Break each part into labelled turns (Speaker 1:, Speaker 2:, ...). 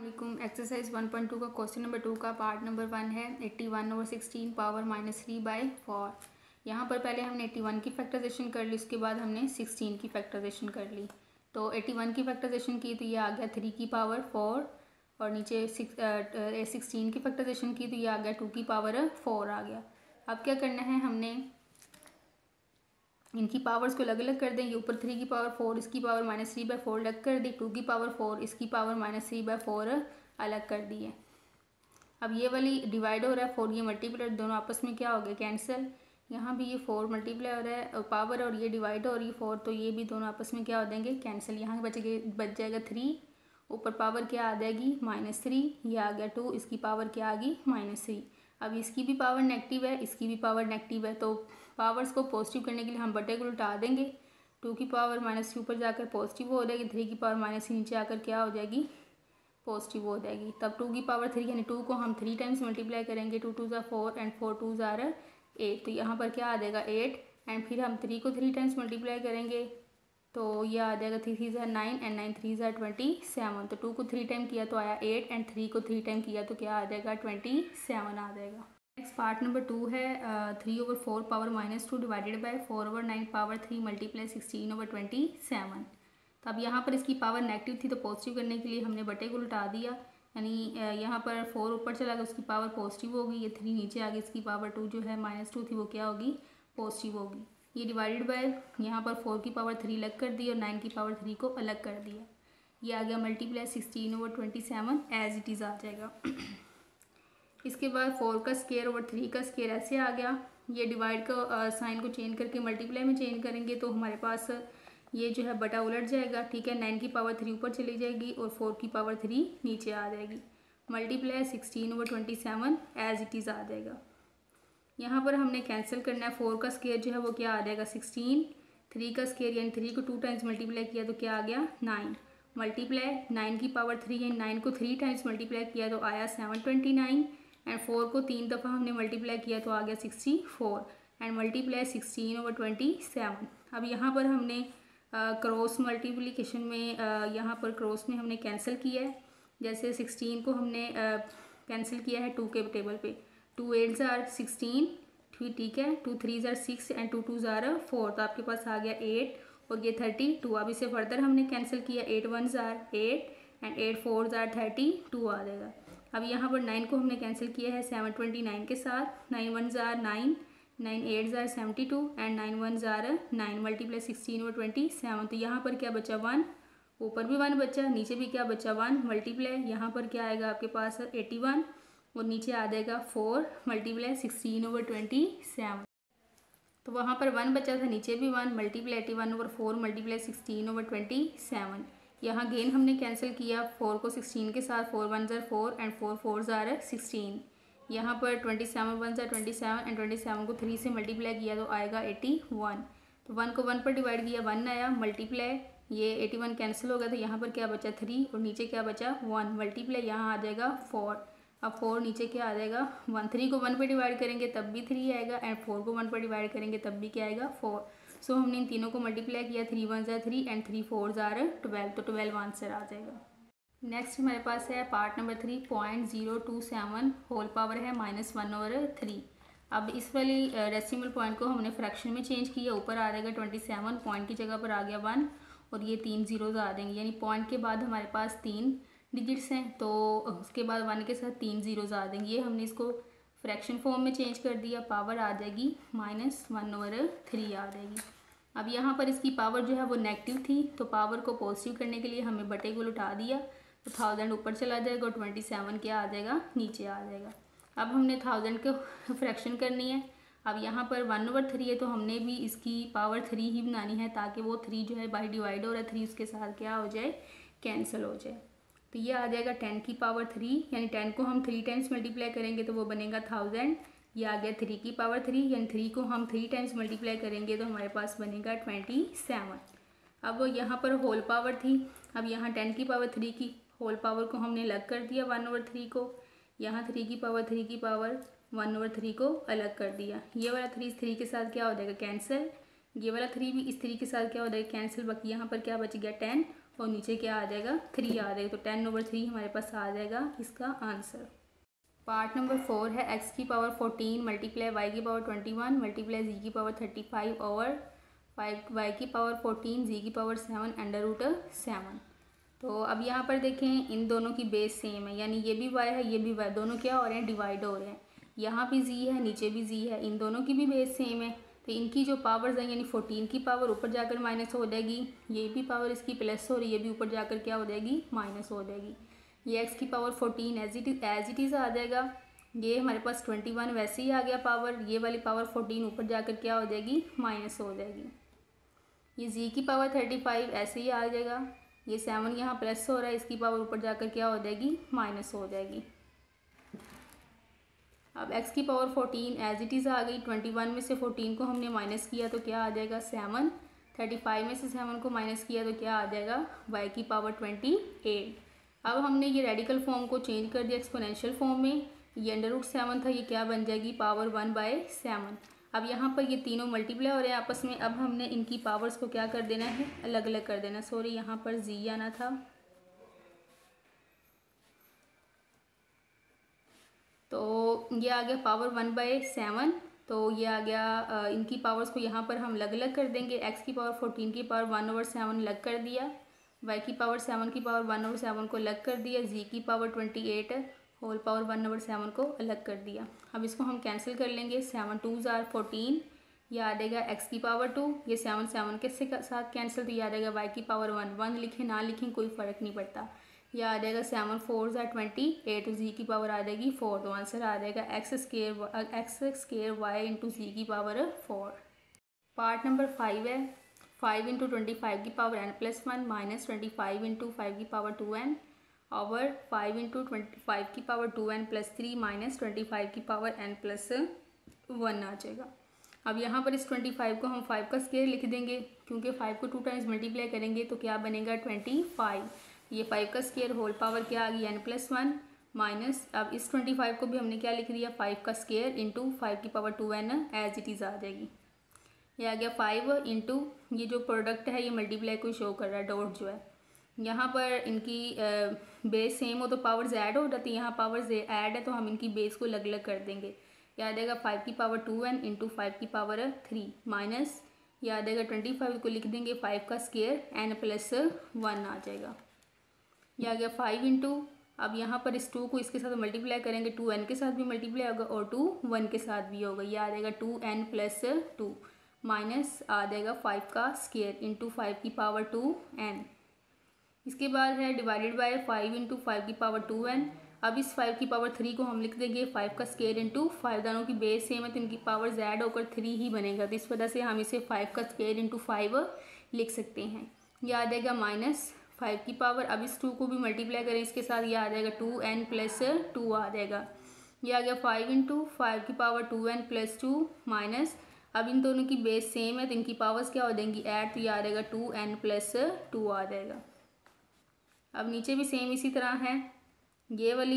Speaker 1: Exercise 1.2 का question number 2 का part number 1 है 81/16 पावर -3/4। यहाँ पर पहले हमने 81 की फैक्टराइजेशन कर ली, उसके बाद हमने 16 की फैक्टराइजेशन कर ली। तो 81 की फैक्टराइजेशन की तो ये आ गया 3 की पावर 4 और नीचे 16 की फैक्टराइजेशन की तो ये आ गया 2 की पावर 4 आ गया। अब क्या करना है, हमने इनकी पावर्स को अलग अलग कर देंगे। ऊपर 3 की पावर 4 इसकी पावर -3/4 अलग कर दी, 2 की पावर 4 इसकी पावर -3/4 अलग कर दी है। अब ये वाली डिवाइड हो रहा है 4, ये मल्टीप्लाई, दोनों आपस में क्या हो गया कैंसिल। यहाँ भी ये 4 मल्टीप्लाई हो रहा है पावर और ये डिवाइड हो रही है 4, तो ये भी दोनों आपस में क्या हो जाएंगे कैंसिल। यहाँ बच जाएगा 3, ऊपर पावर क्या आ जाएगी -3, ये आ गया 2, इसकी पावर क्या आ गई -3। अब इसकी भी पावर नेगेटिव है, इसकी भी पावर नेगेटिव है, तो पावर्स को पॉजिटिव करने के लिए हम बटे को उल्टा देंगे। 2 की पावर -3 ऊपर जाकर पॉजिटिव हो जाएगी, 3 की पावर -3 नीचे आकर क्या हो जाएगी पॉजिटिव हो जाएगी। तब 2 की पावर 3 यानी 2 को हम 3 टाइम्स मल्टीप्लाई करेंगे, 2 2 ज़ा 4 एंड 4 2 ज़ा 8, तो यहाँ पर क्या आ जाएगा 8 एंड फिर हम 3 को 3 टाइम्स मल्टीप्लाई करेंगे तो ये आ जाएगा 3 3 ज़ा 9 एंड 9 3 ज़ा 27। तो 2 को 3 टाइम किया तो आया 8 एंड 3 को 3 टाइम किया तो क्या आ जाएगा 27 आ जाएगा। नेक्स्ट पार्ट नंबर 2 है 3/4 power -2 divided by 4/9 power 3 multiply 16/27। तो अब यहाँ पर इसकी पावर नेगेटिव थी तो पॉजिटिव करने के लिए हमने बटे को उल्टा दिया, यानी यहाँ पर 4 ऊपर चला गया उसकी पावर पॉजिटिव होगी, ये 3 नीचे आ गई, इसकी पावर 2 जो है -2 थी वो क्या होगी पॉजिटिव होगी। ये डिवाइडेड बाय यहाँ पर 4 की पावर 3 अलग कर दी और 9 की पावर 3 को अलग कर दिया, ये आ गया मल्टीप्लाई 16/27 एज इट इज़ आ जाएगा। इसके बाद 4 का स्केयर ओवर 3 का स्केयर ऐसे आ गया। ये डिवाइड का साइन को चेंज करके मल्टीप्लाई में चेंज करेंगे तो हमारे पास ये जो है बटा उलट जाएगा, ठीक है। 9 की पावर 3 ऊपर चली जाएगी और 4 की पावर 3 नीचे आ जाएगी, मल्टीप्लाई 16/27 एज इट इज़ आ जाएगा। यहाँ पर हमने कैंसिल करना है, 4 का स्केयर जो है वो क्या आ जाएगा 16, 3 का स्केयर यानी 3 को 2 टाइम्स मल्टीप्लाई किया तो क्या आ गया 9, मल्टीप्लाई 9 की पावर 3 यानी 9 को 3 टाइम्स मल्टीप्लाई किया तो आया 729 एंड 4 को 3 दफ़ा हमने मल्टीप्लाई किया तो आ गया 64 एंड मल्टीप्लाई 16/27। अब यहाँ पर हमने क्रॉस मल्टीप्लिकेशन में यहाँ पर क्रॉस में हमने कैंसिल किया है। जैसे 16 को हमने कैंसिल किया है 2 के टेबल पे, 2 8 ज़ार 16, ठीक है, 2 3 ज़ार 6 एंड 2 2 ज़ार 4, तो आपके पास आ गया 8 और ये 32। अब इसे फर्दर हमने कैंसिल किया, 8 1 ज़ार 8 एंड 8 4 ज़ार 32 आ जाएगा। अब यहाँ पर 9 को हमने कैंसिल किया है 729 के साथ, 9 1 ज़ार 9, 9 8 ज़ार 72 एंड 9 1 ज़ार 9, मल्टीप्लाई 16/27। तो यहाँ पर क्या बचा 1, ऊपर भी 1 बचा, नीचे भी क्या बचा 1, मल्टीप्लाई यहाँ पर क्या आएगा आपके पास 81 और नीचे आ जाएगा 4 मल्टीप्लाई 16/27। तो वहाँ पर 1 बचा था, नीचे भी 1, मल्टीप्लाई 81/4 मल्टीप्लाई 16/27। यहाँ गेन हमने कैंसिल किया 4 को 16 के साथ, 4 1 ज़ार 4 एंड 4 4 ज़ार 16। यहाँ पर 27 1 ज़ार 27 एंड 27 को 3 से मल्टीप्लाई किया तो आएगा 81। तो 1 को 1 पर डिवाइड किया 1 आया, मल्टीप्लाई ये 81 कैंसिल हो गया तो यहाँ पर क्या बचा 3 और नीचे क्या बचा 1, मल्टीप्लाई यहाँ आ जाएगा 4। अब 4 नीचे क्या आ जाएगा 1, 3 को 1 पर डिवाइड करेंगे तब भी 3 आएगा एंड 4 को 1 पर डिवाइड करेंगे तब भी क्या आएगा 4। सो हमने इन तीनों को मल्टीप्लाई किया, 3 1 ज़ार 3 एंड 3 4 ज़ार 12, तो 12 आंसर आ जाएगा। नेक्स्ट हमारे पास है पार्ट नंबर 3 0.027 होल पावर है -1/3। अब इस वाली डेसिमल पॉइंट को हमने फ्रैक्शन में चेंज किया, ऊपर आ जाएगा 27, पॉइंट की जगह पर आ गया 1 और ये 3 ज़ीरोज़ आ जाएंगे, यानी पॉइंट के बाद हमारे पास 3 डिजिट्स हैं तो उसके बाद 1 के साथ 3 ज़ीरोज़ आ जाएंगे। ये हमने इसको फ्रैक्शन फॉर्म में चेंज कर दिया, पावर आ जाएगी -1/3 आ जाएगी। अब यहाँ पर इसकी पावर जो है वो नेगेटिव थी तो पावर को पॉजिटिव करने के लिए हमें बटे को लुटा दिया, तो 1000 ऊपर चला जाएगा और 27 क्या आ जाएगा नीचे आ जाएगा। अब हमने 1000 को फ्रैक्शन करनी है। अब यहाँ पर 1/3 है तो हमने भी इसकी पावर 3 ही बनानी है ताकि वो 3 जो है बाई डिवाइड हो रहा है 3 उसके साथ क्या हो जाए कैंसिल हो जाए। तो ये आ जाएगा 10 की पावर 3, यानी 10 को हम 3 टाइम्स मल्टीप्लाई करेंगे तो वो बनेगा 1000। ये आ गया 3 की पावर 3, यानी 3 को हम 3 टाइम्स मल्टीप्लाई करेंगे तो हमारे पास बनेगा 27। अब यहाँ पर होल पावर थी, अब यहाँ 10 की पावर 3 की होल पावर को हमने अलग कर दिया 1/3 को, यहाँ 3 की पावर 3 की पावर 1/3 को अलग कर दिया। ये वाला 3 इस 3 के साथ क्या हो जाएगा कैंसिल, ये वाला 3 भी इस 3 के साथ क्या हो जाएगा कैंसिल, बाकी यहाँ पर क्या बच गया 10 और नीचे क्या आ जाएगा 3 आ जाएगा। तो 10/3 हमारे पास आ जाएगा इसका आंसर। पार्ट नंबर 4 है x की पावर 14 मल्टीप्लाई y की पावर 21 मल्टीप्लाई z की पावर 35 ओवर 5 y की पावर 14 z की पावर 7 √7। तो अब यहाँ पर देखें इन दोनों की बेस सेम है, यानी ये भी y है ये भी y, दोनों क्या हो रहे हैं डिवाइड हो रहे हैं। यहाँ भी z है नीचे भी z है, इन दोनों की भी बेस सेम है। तो इनकी जो पावर्स हैं यानी 14 की पावर ऊपर जाकर माइनस हो जाएगी, ये भी पावर इसकी प्लस हो रही है, ये भी ऊपर जाकर क्या हो जाएगी माइनस हो जाएगी। ये x की पावर 14 एज इट इज़ आ जाएगा। ये हमारे पास 21 वैसे ही आ गया पावर, ये वाली पावर 14 ऊपर जाकर क्या हो जाएगी माइनस हो जाएगी। ये z की पावर 35 ऐसे ही आ जाएगा, ये 7 यहाँ प्लस हो रहा है, इसकी पावर ऊपर जाकर क्या हो जाएगी माइनस हो जाएगी। अब x की पावर 14 एज इट इज़ आ गई, 21 में से 14 को हमने माइनस किया तो क्या आ जाएगा 7, 35 में से 7 को माइनस किया तो क्या आ जाएगा y की पावर 28। अब हमने ये रेडिकल फॉर्म को चेंज कर दिया एक्सपोनेंशियल फॉर्म में, ये √7 था, ये क्या बन जाएगी पावर 1/7। अब यहाँ पर ये तीनों मल्टीप्लाई हो रहे हैं आपस में, अब हमने इनकी पावर्स को क्या कर देना है अलग अलग कर देना। सॉरी यहाँ पर z आना था, तो ये आ गया पावर 1/7। तो ये आ गया इनकी पावर्स को यहाँ पर हम अलग अलग कर देंगे। x की पावर 14 की पावर 1/7 अलग कर दिया, y की पावर 7 की पावर 1/7 को अलग कर दिया, z की पावर 28 होल पावर 1/7 को अलग कर दिया। अब इसको हम कैंसिल कर लेंगे, 7 2s are 14, ये आ जाएगा x की पावर 2, ये 7 7 के साथ कैंसिल, तो ये आ जाएगा y की पावर 1 1 लिखें ना लिखें कोई फ़र्क नहीं पड़ता, यह आ जाएगा 7 4s are 28, तो z की पावर आ जाएगी 4, तो आंसर आ जाएगा x square y into z की पावर 4। पार्ट नंबर 5 है 5 इंटू 25 की पावर n+1 माइनस 25 इंटू 5 की पावर 2n ओवर 5 इंटू 25 की पावर 2n प्लस 3 माइनस 25 की पावर n+1 आ जाएगा। अब यहाँ पर इस 25 को हम 5 का स्क्वायर लिख देंगे, क्योंकि 5 को 2 टाइम्स मल्टीप्लाई करेंगे तो क्या बनेगा 25। ये 5 का स्क्वायर होल पावर क्या आ गई n+1 माइनस, अब इस 25 को भी हमने क्या लिख दिया 5 का स्क्वायर इंटू 5 की power 2n as it is आ जाएगी। ये आ गया 5 इंटू ये जो प्रोडक्ट है ये मल्टीप्लाई को शो कर रहा है डॉट जो है, यहाँ पर इनकी बेस सेम हो तो पावर्स ऐड हो जाती है, यहाँ पावर्स ऐड है तो हम इनकी बेस को अलग अलग कर देंगे। यह आ जाएगा 5 की पावर 2n इंटू 5 की पावर 3 माइनस, यह आ जाएगा 25 को लिख देंगे 5 का स्क्वायर n+1 आ जाएगा। यह आ गया 5 इंटू, अब यहाँ पर इस 2 को इसके साथ मल्टीप्लाई करेंगे, 2n के साथ भी मल्टीप्लाई होगा और 2 1 के साथ भी होगा, यह आ जाएगा 2n+2 माइनस आ जाएगा 5 का स्क्वायर इंटू 5 की पावर 2n। इसके बाद है डिवाइडेड बाय 5 इंटू 5 की पावर 2n। अब इस 5 की पावर 3 को हम लिख देंगे 5 का स्क्वायर इंटू 5, दोनों की बेस सेम है तो इनकी पावर्स ऐड होकर 3 ही बनेगा, तो इस वजह से हम इसे 5 का स्क्वायर इंटू 5 लिख सकते हैं। यह आ जाएगा माइनस 5 की पावर, अब इस 2 को भी मल्टीप्लाई करें इसके साथ, यह आ जाएगा 2n+2 आ जाएगा। यह आ गया 5 इंटू 5 की पावर 2n+2 माइनस, अब इन दोनों की बेस सेम है तो इनकी पावर्स क्या हो जाएंगी ऐड, तो ये आ जाएगा 2n+2 आ जाएगा। अब नीचे भी सेम इसी तरह है, ये वाली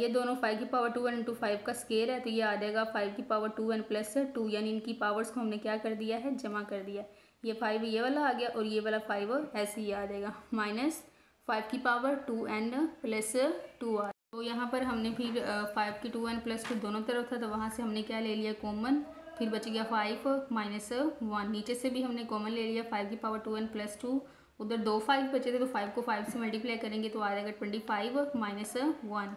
Speaker 1: ये दोनों 5 की पावर 2n इंटू 5 का स्क्वायर है तो ये आ जाएगा 5 की पावर 2n+2, यानी इनकी पावर्स को हमने क्या कर दिया है जमा कर दिया। ये 5 ये वाला आ गया और ये वाला 5 ऐसे ही आ जाएगा, माइनस 5 की पावर 2n+2 आ। तो यहाँ पर हमने फिर 5 की 2n+2 दोनों तरफ था तो वहाँ से हमने क्या ले लिया कॉमन, फिर बच गया 5 माइनस 1, नीचे से भी हमने कॉमन ले लिया 5 की पावर 2n+2, उधर 2 5 बचे थे तो 5 को 5 से मल्टीप्लाई करेंगे तो आ जाएगा 25 माइनस 1।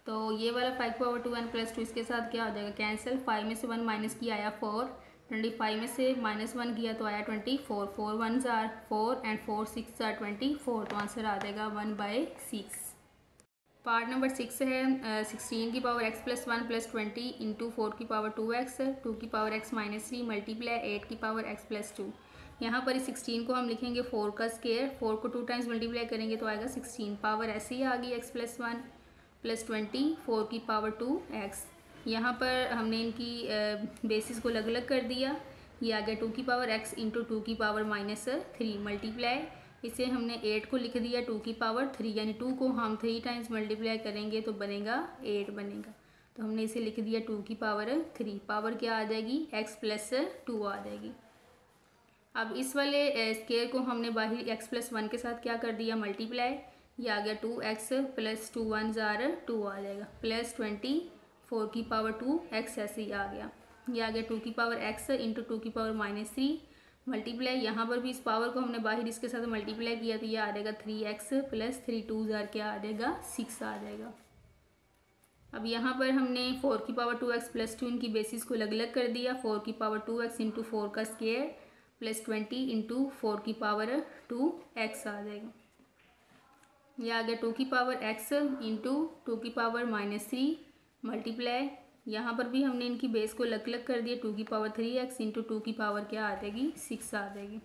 Speaker 1: तो ये वाला 5 की पावर 2n+2 इसके साथ क्या हो जाएगा कैंसिल, 5 में से 1 माइनस किया आया 4, 25 में से -1 किया तो आया 24, 4 1s are 4 एंड 4 6 are 24, तो आंसर आ जाएगा 1/6। पार्ट नंबर 6 है 16 की पावर x+1 + 20 इंटू 4 की पावर 2x 2 की पावर x -3 मल्टीप्लाई 8 की पावर x+2। यहाँ पर इस 16 को हम लिखेंगे 4 का स्क्वायर, 4 को 2 टाइम्स मल्टीप्लाई करेंगे तो आएगा 16, पावर ऐसे ही आ गई x+1 + 20 4 की पावर 2x। यहाँ पर हमने इनकी बेसिस को अलग अलग कर दिया, ये आ गया 2 की पावर x इंटू 2 की पावर -3 मल्टीप्लाई, इसे हमने 8 को लिख दिया 2 की पावर 3, यानी 2 को हम 3 टाइम्स मल्टीप्लाई करेंगे तो बनेगा 8 बनेगा, तो हमने इसे लिख दिया 2 की पावर 3, पावर क्या आ जाएगी x+2 आ जाएगी। अब इस वाले स्केयर को हमने बाहर x प्लस 1 के साथ क्या कर दिया, मल्टीप्लाई। ये आ गया 2x प्लस 2 1 जार 2 आ जाएगा, प्लस 24 की पावर 2 x ऐसे ही आ गया। ये आ गया 2 की पावर x इंटू 2 की पावर -3 मल्टीप्लाई। यहाँ पर भी इस पावर को हमने बाहर इसके साथ मल्टीप्लाई किया तो ये आ जाएगा 3x प्लस 3 2 जार क्या आ जाएगा, 6 आ जाएगा। अब यहाँ पर हमने 4 की पावर 2x प्लस 2 इनकी बेसिस को अलग अलग कर दिया। 4 की पावर 2x इंटू 4 का स्केयर प्लस 20 इंटू 4 की पावर 2x आ जाएगा। यह आ गया 2 की पावर x इंटू 2 की पावर -3 मल्टीप्लाई। यहाँ पर भी हमने इनकी बेस को अलग अलग कर दिया। 2 की पावर 3x इंटू 2 की पावर क्या आ जाएगी, 6 आ जाएगी।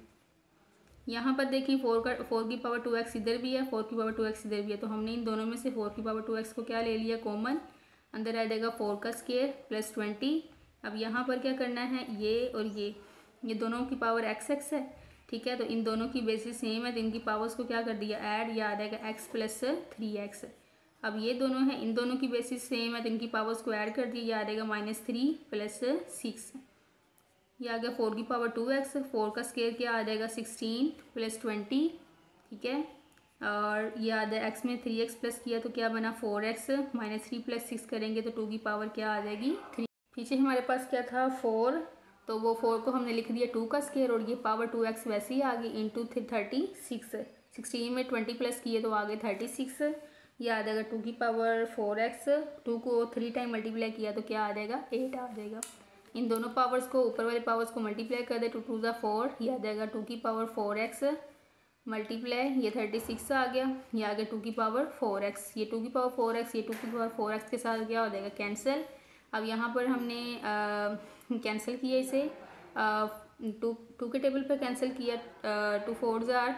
Speaker 1: यहाँ पर देखिए 4 की पावर 2x इधर भी है, 4 की पावर 2x इधर भी है, तो हमने इन दोनों में से 4 की पावर 2x को क्या ले लिया, कॉमन। अंदर आ जाएगा 4 का स्केयर प्लस 20। अब यहाँ पर क्या करना है, ये और ये दोनों की पावर x है, ठीक है। तो इन दोनों की बेसिस सेम है तो इनकी पावर्स को क्या कर दिया, ऐड। यह आ जाएगा x प्लस 3x। अब ये दोनों हैं, इन दोनों की बेसिस सेम है तो इनकी पावर्स को ऐड कर दिया। यह आ जाएगा -3 प्लस 6। यह आ गया 4 की पावर 2x। 4 का स्केयर क्या आ जाएगा, 16 प्लस 20, ठीक है। और यह आ जाएगा x में 3x प्लस किया तो क्या बना, 4x। -3 प्लस 6 करेंगे तो 2 की पावर क्या आ जाएगी, 3। पीछे हमारे पास क्या था, 4, तो वो 4 को हमने लिख दिया 2 का स्केयर और ये पावर 2x वैसे ही आ गई इंटू 36। 16 में 20 प्लस किए तो आ गए 36। यह आ जाएगा 2 की पावर 4x। 2 को 3 टाइम मल्टीप्लाई किया तो क्या आ जाएगा, 8 आ जाएगा। इन दोनों पावर्स को, ऊपर वाले पावर्स को मल्टीप्लाई कर दे, 2 2 ज़ा 4। यह आ जाएगा 2 की पावर 4x मल्टीप्लाई, ये 36 आ गया। यह आ गया 2 की पावर 4x। ये 2 की पावर 4x, ये 2 की पावर 4x के साथ क्या हो जाएगा, कैंसिल। अब यहाँ पर हमने कैंसिल किया इसे, 2 के टेबल पर कैंसिल किया। 2 4 ज़ार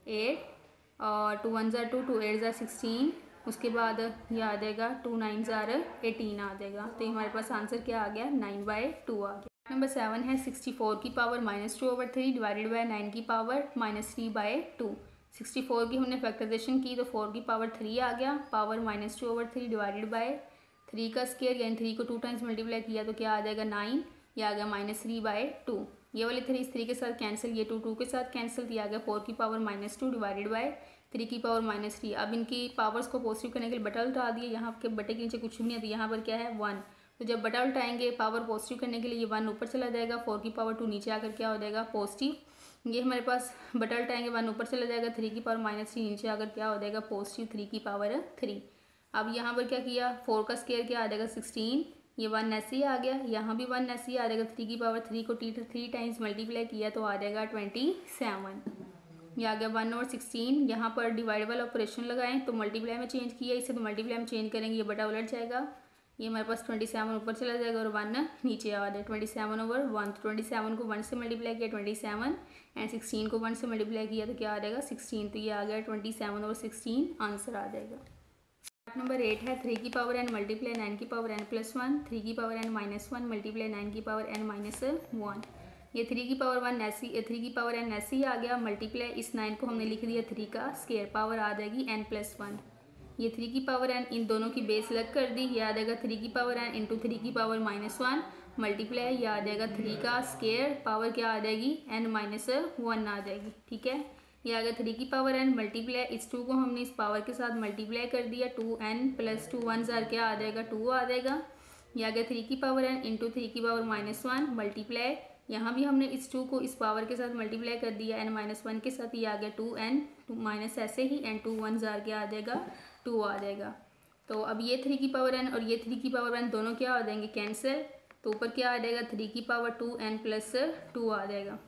Speaker 1: 8 और 2 1 ज़ार 2, 2 8 ज़ार 16। उसके बाद यह आ जाएगा 2 9 ज़ार 18 आ जाएगा। तो हमारे पास आंसर क्या आ गया, 9/2 आ गया। नंबर 7 है 64 की पावर -2/3 डिवाइडेड बाय 9 की पावर -3/2। 64 की हमने फैक्टराइजेशन की तो 4 की पावर 3 आ गया, पावर -2/3 डिवाइडेड बाय 3 का स्केयर, यानी 3 को 2 टाइम्स मल्टीप्लाई किया तो क्या आ जाएगा, 9। यह आ गया -3/2। ये वाले 3 इस 3 के साथ कैंसिल, ये 2 2 के साथ कैंसिल, दिया गया 4 की पावर -2 डिवाइडेड बाय 3 की पावर -3। अब इनकी पावर्स को पॉजिटिव करने के लिए बटा उल्टा दिए। यहाँ के बटे के नीचे कुछ भी नहीं है तो यहाँ पर क्या है, 1। तो जब बटा उल्टाएंगे पावर पॉजिटिव करने के लिए ये 1 ऊपर चला जाएगा, 4 की पावर 2 नीचे आकर क्या हो जाएगा, पॉजिटिव। ये हमारे पास बटा उल्टाएंगे 1 ऊपर चला जाएगा, 3 की पावर -3 नीचे आकर क्या हो जाएगा, पॉजिटिव 3 की पावर 3। अब यहाँ पर क्या किया, 4 का स्केयर क्या आ जाएगा, 16। ये 1 ऐसे ही आ गया, यहाँ भी 1 ऐसे ही आ जाएगा। 3 की पावर 3 को 3 टाइम्स मल्टीप्लाई किया तो आ जाएगा 27। ये आ गया 1/16। यहाँ पर डिवाइड वाला ऑपरेशन लगाएं तो मल्टीप्लाई में चेंज किया इसे, तो मल्टीप्लाई में चेंज करेंगे ये बटा उलट जाएगा। ये हमारे पास 27 ऊपर चला जाएगा और 1 नीचे आ जाएगा, 27/1। तो 27 को 1 से मल्टीप्लाई किया 27 एंड 16 को 1 से मल्टीप्लाई किया तो क्या आ जाएगा, 16। तो ये आ गया 27/16 आंसर आ जाएगा। नंबर 8 है 3 की पावर n मल्टीप्लाई 9 की पावर n प्लस 1। 3 की पावर n -1 मल्टीप्लाई 9 की पावर n -1। ये 3 की पावर 1 ऐसी, 3 की पावर n ऐसे ही आ गया, मल्टीप्लाई इस 9 को हमने लिख दिया 3 का स्केयर, पावर आ जाएगी n प्लस 1। ये 3 की पावर n, इन दोनों की बेस अलग कर दी। यह आ जाएगा 3 की पावर n इंटू 3 की पावर -1 मल्टीप्लाई, यह आ जाएगा 3 का स्केयर, पावर क्या आ जाएगी, n -1 आ जाएगी, ठीक है। ये आ गया 3 की पावर n मल्टीप्लाई, इस 2 को हमने इस पावर के साथ मल्टीप्लाई कर दिया, 2n प्लस 2 1 ज़ार क्या आ जाएगा, 2 आ जाएगा। ये आ गया 3 की पावर n इंटू 3 की पावर -1 मल्टीप्लाई, यहाँ भी हमने इस 2 को इस पावर के साथ मल्टीप्लाई कर दिया n -1 के साथ। ये आ गया 2n, 2 माइनस ऐसे ही n 2 1 ज़ार क्या आ जाएगा, 2 आ जाएगा। तो अब ये 3 की पावर n और ये 3 की पावर n दोनों क्या आ जाएंगे, कैंसिल। तो ऊपर क्या आ जाएगा, 3 की पावर 2n प्लस 2 आ जाएगा।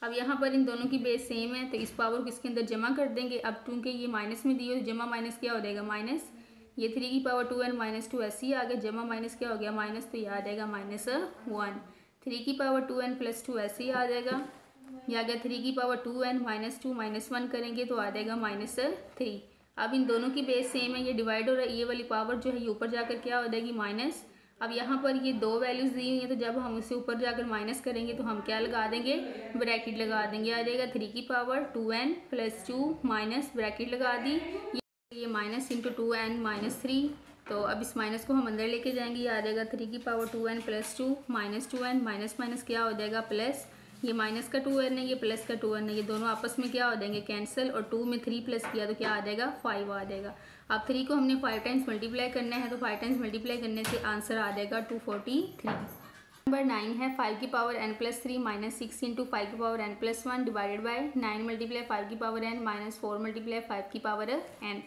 Speaker 1: अब यहाँ पर इन दोनों की बेस सेम है तो इस पावर को इसके अंदर जमा कर देंगे। अब क्योंकि ये माइनस में दिए, जमा माइनस क्या हो जाएगा, माइनस। ये 3 की पावर 2n -2 ऐसे ही आ गया, जमा माइनस क्या हो गया, माइनस। तो ये आ जाएगा -1। 3 की पावर 2n प्लस 2 ऐसे ही आ जाएगा। ये आ गया 3 की पावर 2n -2 -1 करेंगे तो आ जाएगा -3। अब इन दोनों की बेस सेम है, ये डिवाइड हो रहा है, ये वाली पावर जो है ये ऊपर जाकर क्या हो जाएगी, माइनस। अब यहाँ पर ये 2 वैल्यूज़ दी हुई हैं तो जब हम इसे ऊपर जाकर माइनस करेंगे तो हम क्या लगा देंगे, ब्रैकेट लगा देंगे। आ जाएगा 3 की power 2n plus 2 minus, bracket लगा दी, ये माइनस इंटू 2n -3। तो अब इस माइनस को हम अंदर लेके जाएंगे। ये आ जाएगा 3 की power 2n plus 2 -2n minus minus क्या हो जाएगा, प्लस। ये माइनस का 2n है, ये प्लस का 2n है, ये दोनों आपस में क्या हो जाएंगे कैंसिल, और 2 में 3 प्लस किया तो क्या आ जाएगा 5 आ जाएगा। अब 3 को हमने 5 टाइम्स मल्टीप्लाई करना है, तो 5 टाइम्स मल्टीप्लाई करने से आंसर आ जाएगा 243। नंबर 9 है 5 की power n plus 3 minus 6 into 5 की power n plus 1 divided by 9 multiply 5 की पावर n माइनस 4 मल्टीप्लाई 5 की पावर n।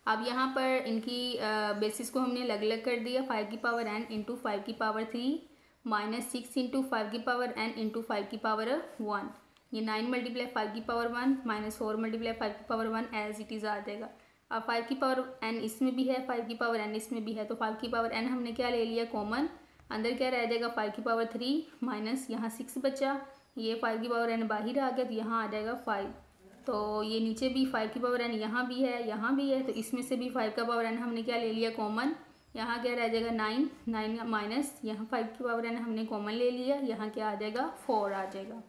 Speaker 1: अब यहाँ पर इनकी बेसिस को हमने अलग अलग कर दिया, 5 की पावर n इंटू 5 की पावर 3 माइनस 6 इंटू 5 की पावर n इंटू 5 की पावर 1। ये 9 मल्टीप्लाई 5 की पावर 1 माइनस 4 मल्टीप्लाई 5 की पावर 1 एज इट इज़ आ जाएगा। अब 5 की पावर n इसमें भी है, 5 की पावर n इसमें भी है, तो 5 की पावर n हमने क्या ले लिया कॉमन, अंदर क्या रह जाएगा 5 की पावर 3 माइनस यहाँ 6 बचा, ये 5 की पावर n बाहर आ गया तो यहाँ आ जाएगा 5। तो ये नीचे भी 5 की पावर n यहाँ भी है, यहाँ भी है, तो इसमें से भी 5 का पावर n हमने क्या ले लिया कॉमन, यहाँ क्या रह जाएगा 9 माइनस यहाँ 5 की पावर n हमने कॉमन ले लिया, यहाँ क्या आ जाएगा 4 आ जाएगा।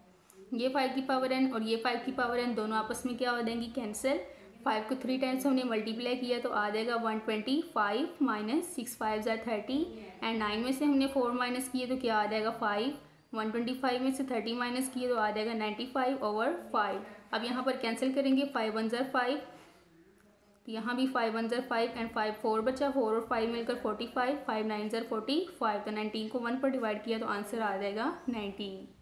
Speaker 1: ये 5 की पावर n और ये 5 की पावर n दोनों आपस में क्या हो जाएंगी कैंसिल। 5 को 3 टाइम्स हमने मल्टीप्लाई किया तो आ जाएगा 125 माइनस 6 5 ज़ा 30 एंड 9 में से हमने 4 माइनस किए तो क्या आ जाएगा 5। 125 में से 30 माइनस किए तो आ जाएगा 95 ओवर 5। अब यहाँ पर कैंसिल करेंगे, 5 1 ज़ा 5, तो यहाँ भी 5 1 ज़ा 5 एंड 5 4 बचा, 4 और 5 मिलकर 45, 5 9 ज़ा 45, तो 19 को 1 पर डिवाइड किया तो आंसर आ जाएगा 19।